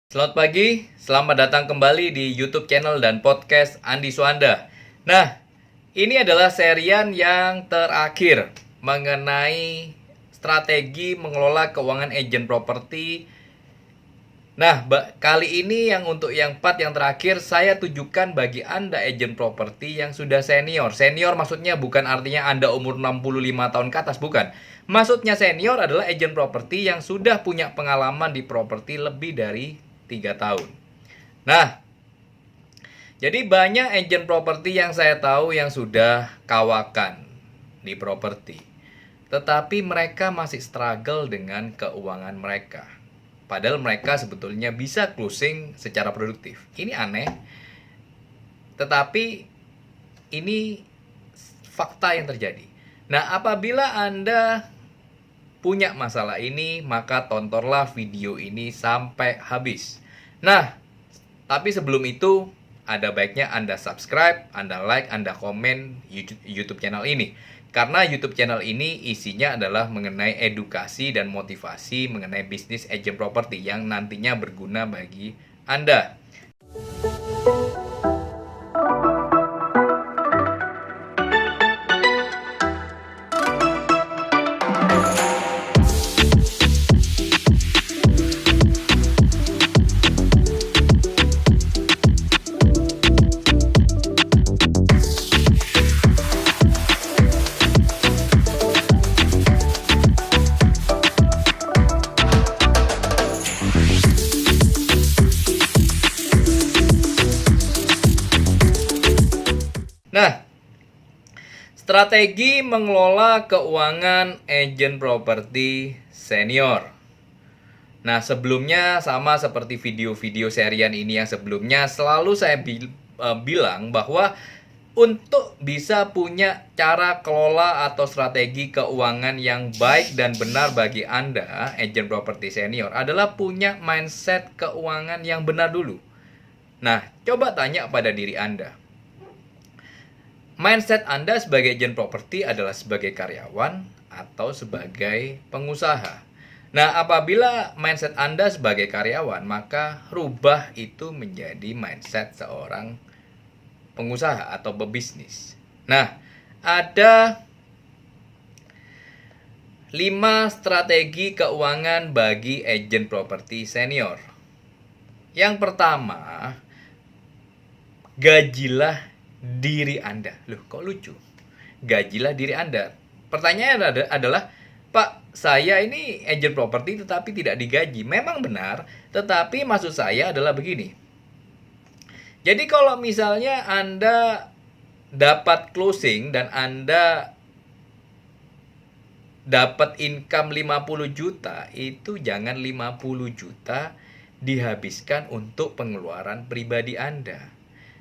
Selamat pagi, selamat datang kembali di YouTube channel dan podcast Andi Suanda. Nah, ini adalah serian yang terakhir mengenai strategi mengelola keuangan agen properti. Nah, kali ini untuk yang part yang terakhir saya tujukan bagi Anda agen properti yang sudah senior. Senior maksudnya bukan artinya Anda umur 65 tahun ke atas, bukan. Maksudnya senior adalah agen properti yang sudah punya pengalaman di properti lebih dari 3 tahun. Nah, jadi banyak agen properti yang saya tahu yang sudah kawakan di properti. Tetapi mereka masih struggle dengan keuangan mereka. Padahal mereka sebetulnya bisa closing secara produktif. Ini aneh. Tetapi ini fakta yang terjadi. Nah, apabila Anda punya masalah ini, maka tontonlah video ini sampai habis. Nah, tapi sebelum itu, ada baiknya Anda subscribe, Anda like, Anda komen YouTube channel ini. Karena YouTube channel ini isinya adalah mengenai edukasi dan motivasi mengenai bisnis agen properti yang nantinya berguna bagi Anda. Nah, strategi mengelola keuangan agen properti senior. Nah, sebelumnya sama seperti video-video serian ini yang sebelumnya, selalu saya bilang bahwa untuk bisa punya cara kelola atau strategi keuangan yang baik dan benar bagi Anda, agen properti senior, adalah punya mindset keuangan yang benar dulu. Nah, coba tanya pada diri Anda. Mindset Anda sebagai agen properti adalah sebagai karyawan atau sebagai pengusaha. Nah, apabila mindset Anda sebagai karyawan, maka rubah itu menjadi mindset seorang pengusaha atau pebisnis. Nah, ada 5 strategi keuangan bagi agen properti senior. Yang pertama, gajilah diri Anda. Loh, kok lucu? Gajilah diri Anda. Pertanyaannya adalah, Pak, saya ini agen properti tetapi tidak digaji. Memang benar, tetapi maksud saya adalah begini. Jadi kalau misalnya Anda dapat closing dan Anda dapat income 50 juta, itu jangan 50 juta dihabiskan untuk pengeluaran pribadi Anda.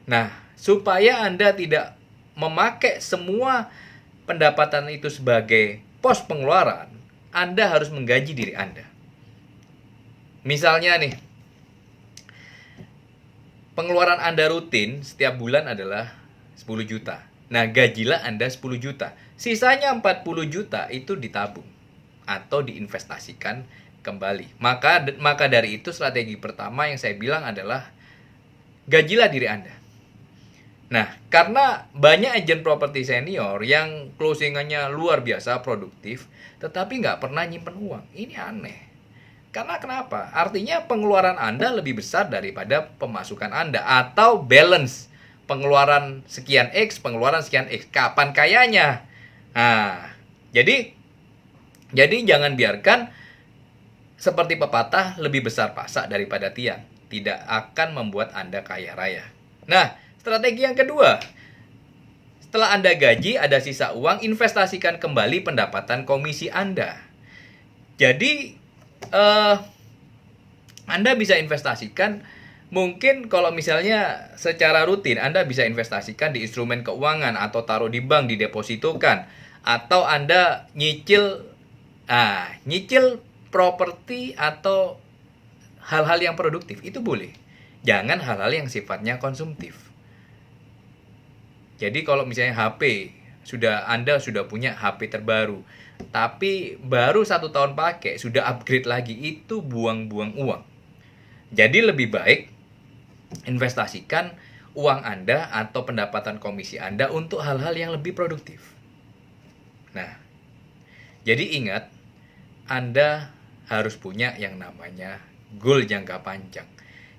Nah, supaya Anda tidak memakai semua pendapatan itu sebagai pos pengeluaran, Anda harus menggaji diri Anda. Misalnya nih, pengeluaran Anda rutin setiap bulan adalah 10 juta. Nah, gajilah Anda 10 juta. Sisanya 40 juta itu ditabung atau diinvestasikan kembali. Maka dari itu strategi pertama yang saya bilang adalah gajilah diri Anda. Nah, karena banyak agen properti senior yang closingannya luar biasa produktif, tetapi nggak pernah nyimpen uang. Ini aneh. Karena kenapa? Artinya pengeluaran Anda lebih besar daripada pemasukan Anda. Atau balance. Pengeluaran sekian X, pengeluaran sekian X. Kapan kayanya? Nah, jadi jangan biarkan seperti pepatah, lebih besar pasak daripada tiang. Tidak akan membuat Anda kaya raya. Nah, strategi yang kedua, setelah Anda gaji, ada sisa uang, investasikan kembali pendapatan komisi Anda. Jadi, Anda bisa investasikan, mungkin kalau misalnya secara rutin, Anda bisa investasikan di instrumen keuangan, atau taruh di bank, didepositokan, atau Anda nyicil properti atau hal-hal yang produktif, itu boleh. Jangan hal-hal yang sifatnya konsumtif. Jadi kalau misalnya HP, Anda sudah punya HP terbaru, tapi baru 1 tahun pakai, sudah upgrade lagi, itu buang-buang uang. Jadi lebih baik investasikan uang Anda atau pendapatan komisi Anda untuk hal-hal yang lebih produktif. Nah, jadi ingat, Anda harus punya yang namanya goal jangka panjang.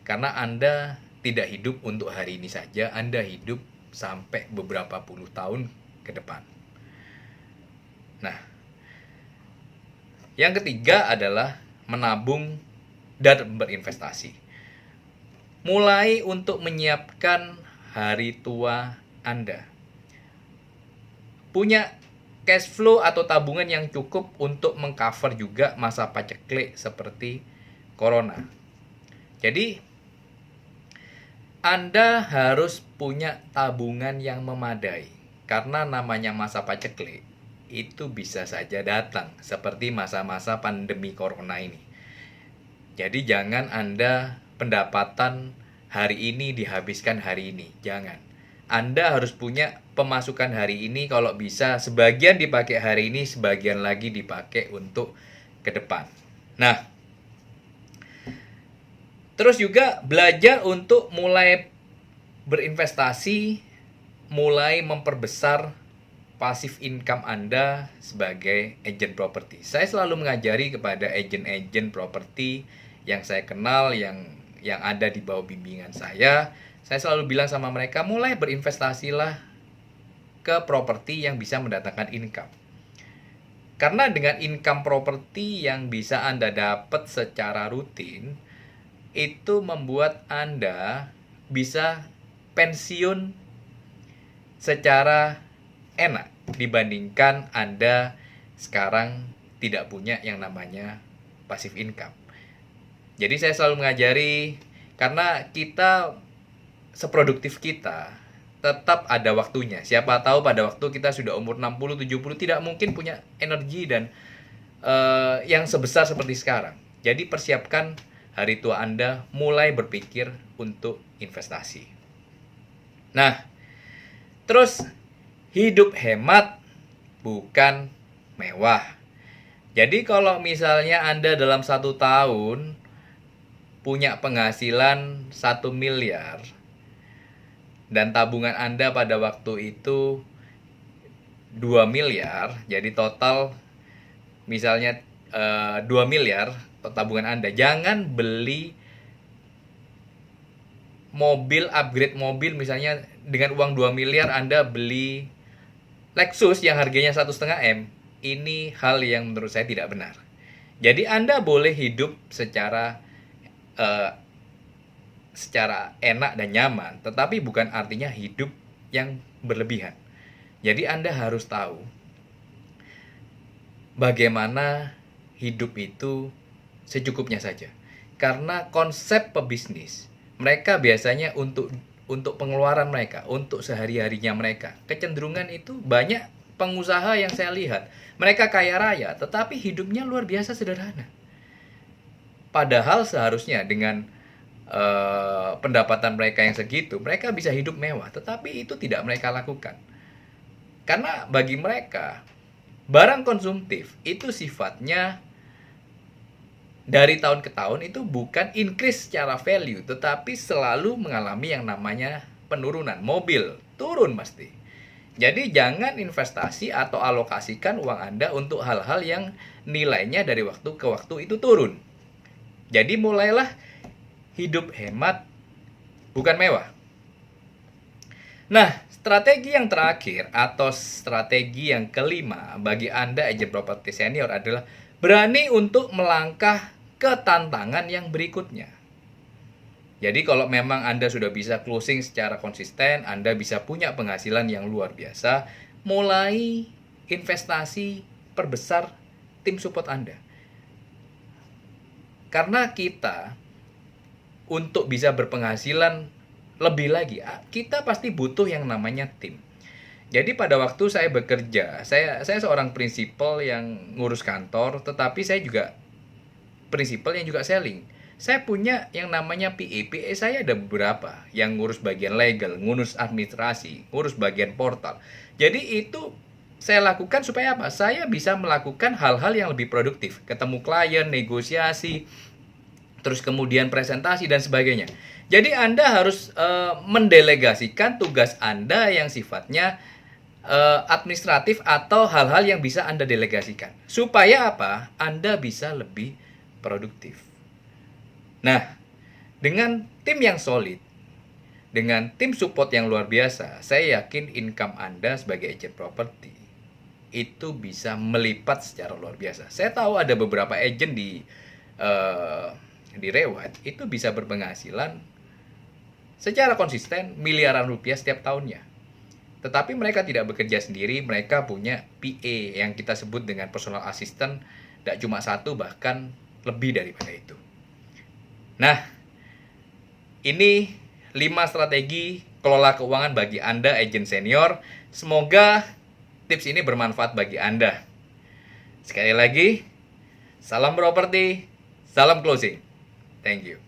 Karena Anda tidak hidup untuk hari ini saja, Anda hidup sampai beberapa puluh tahun ke depan. Nah, yang ketiga adalah menabung dan berinvestasi. Mulai untuk menyiapkan hari tua Anda. Punya cash flow atau tabungan yang cukup untuk mengcover juga masa paceklik seperti corona. Jadi, Anda harus punya tabungan yang memadai. Karena namanya masa paceklik, itu bisa saja datang seperti masa-masa pandemi corona ini. Jadi jangan Anda pendapatan hari ini dihabiskan hari ini. Jangan. Anda harus punya pemasukan hari ini, kalau bisa sebagian dipakai hari ini, sebagian lagi dipakai untuk ke depan. Nah, terus juga belajar untuk mulai berinvestasi, mulai memperbesar pasif income Anda sebagai agent properti. Saya selalu mengajari kepada agent-agent properti yang saya kenal, yang ada di bawah bimbingan saya selalu bilang sama mereka, mulai berinvestasilah ke properti yang bisa mendatangkan income. Karena dengan income properti yang bisa Anda dapat secara rutin, itu membuat Anda bisa pensiun secara enak dibandingkan Anda sekarang tidak punya yang namanya passive income. Jadi saya selalu mengajari, karena kita seproduktif kita tetap ada waktunya. Siapa tahu pada waktu kita sudah umur 60, 70 tidak mungkin punya energi dan yang sebesar seperti sekarang. Jadi persiapkan hari tua Anda, mulai berpikir untuk investasi. Nah, terus hidup hemat bukan mewah. Jadi kalau misalnya Anda dalam 1 tahun punya penghasilan 1 miliar dan tabungan Anda pada waktu itu 2 miliar, jadi total misalnya 2 miliar tabungan Anda. Jangan beli mobil, upgrade mobil misalnya dengan uang 2 miliar Anda beli Lexus yang harganya 1,5 M. Ini hal yang menurut saya tidak benar. Jadi Anda boleh hidup secara enak dan nyaman, tetapi bukan artinya hidup yang berlebihan. Jadi Anda harus tahu bagaimana hidup itu secukupnya saja. Karena konsep pebisnis, mereka biasanya untuk pengeluaran mereka, untuk sehari-harinya mereka, kecenderungan itu banyak pengusaha yang saya lihat, mereka kaya raya, tetapi hidupnya luar biasa sederhana. Padahal seharusnya dengan pendapatan mereka yang segitu, mereka bisa hidup mewah, tetapi itu tidak mereka lakukan. Karena bagi mereka, barang konsumtif itu sifatnya dari tahun ke tahun itu bukan increase secara value, tetapi selalu mengalami yang namanya penurunan. Mobil turun pasti. Jadi jangan investasi atau alokasikan uang Anda untuk hal-hal yang nilainya dari waktu ke waktu itu turun. Jadi mulailah hidup hemat, bukan mewah. Nah, strategi yang terakhir atau strategi yang kelima bagi Anda agent properti senior adalah berani untuk melangkah ke tantangan yang berikutnya. Jadi kalau memang Anda sudah bisa closing secara konsisten, Anda bisa punya penghasilan yang luar biasa, mulai investasi, perbesar tim support Anda. Karena kita untuk bisa berpenghasilan lebih lagi, kita pasti butuh yang namanya tim. Jadi pada waktu saya bekerja, saya seorang prinsipal yang ngurus kantor, tetapi saya juga prinsipal yang juga selling. Saya punya yang namanya PA saya ada beberapa yang ngurus bagian legal, ngurus administrasi, ngurus bagian portal. Jadi itu saya lakukan supaya apa? Saya bisa melakukan hal-hal yang lebih produktif, ketemu klien, negosiasi, terus kemudian presentasi dan sebagainya. Jadi Anda harus mendelegasikan tugas Anda yang sifatnya administratif atau hal-hal yang bisa Anda delegasikan. Supaya apa? Anda bisa lebih produktif. Nah, dengan tim yang solid, dengan tim support yang luar biasa, saya yakin income Anda sebagai agent properti itu bisa melipat secara luar biasa. Saya tahu ada beberapa agent di Rewat itu bisa berpenghasilan secara konsisten miliaran rupiah setiap tahunnya. Tetapi mereka tidak bekerja sendiri, mereka punya PA yang kita sebut dengan personal assistant, tidak cuma satu, bahkan lebih daripada itu. Nah, ini 5 strategi kelola keuangan bagi Anda agent senior. Semoga tips ini bermanfaat bagi Anda. Sekali lagi, salam properti, salam closing. Thank you.